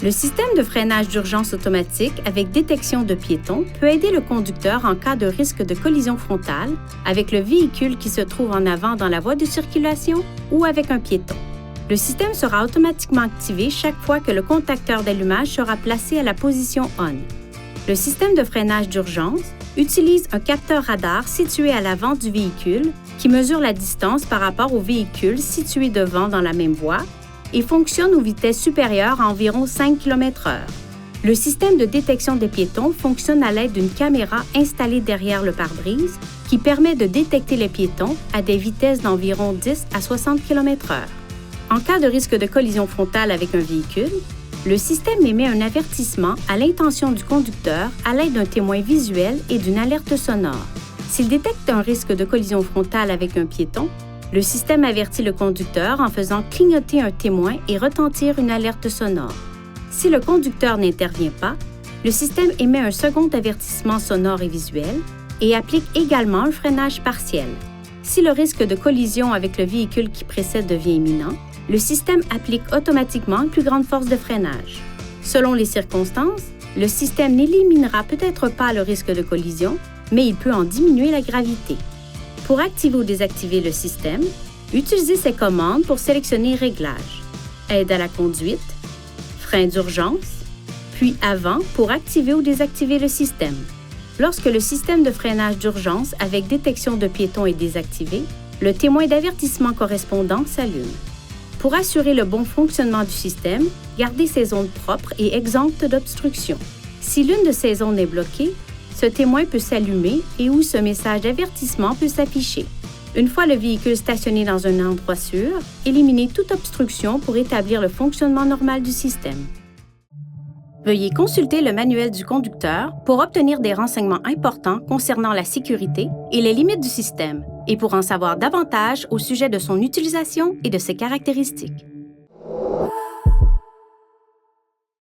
Le système de freinage d'urgence automatique avec détection de piétons peut aider le conducteur en cas de risque de collision frontale avec le véhicule qui se trouve en avant dans la voie de circulation ou avec un piéton. Le système sera automatiquement activé chaque fois que le contacteur d'allumage sera placé à la position ON. Le système de freinage d'urgence utilise un capteur radar situé à l'avant du véhicule qui mesure la distance par rapport au véhicule situé devant dans la même voie et fonctionne aux vitesses supérieures à environ 5 km/h. Le système de détection des piétons fonctionne à l'aide d'une caméra installée derrière le pare-brise qui permet de détecter les piétons à des vitesses d'environ 10 à 60 km/h. En cas de risque de collision frontale avec un véhicule, le système émet un avertissement à l'intention du conducteur à l'aide d'un témoin visuel et d'une alerte sonore. S'il détecte un risque de collision frontale avec un piéton, le système avertit le conducteur en faisant clignoter un témoin et retentir une alerte sonore. Si le conducteur n'intervient pas, le système émet un second avertissement sonore et visuel et applique également un freinage partiel. Si le risque de collision avec le véhicule qui précède devient imminent, le système applique automatiquement une plus grande force de freinage. Selon les circonstances, le système n'éliminera peut-être pas le risque de collision, mais il peut en diminuer la gravité. Pour activer ou désactiver le système, utilisez ces commandes pour sélectionner Réglages, aide à la conduite, frein d'urgence, puis avant pour activer ou désactiver le système. Lorsque le système de freinage d'urgence avec détection de piétons est désactivé, le témoin d'avertissement correspondant s'allume. Pour assurer le bon fonctionnement du système, gardez ces zones propres et exemptes d'obstruction. Si l'une de ces zones est bloquée, ce témoin peut s'allumer et où ce message d'avertissement peut s'afficher. Une fois le véhicule stationné dans un endroit sûr, éliminez toute obstruction pour établir le fonctionnement normal du système. Veuillez consulter le manuel du conducteur pour obtenir des renseignements importants concernant la sécurité et les limites du système et pour en savoir davantage au sujet de son utilisation et de ses caractéristiques.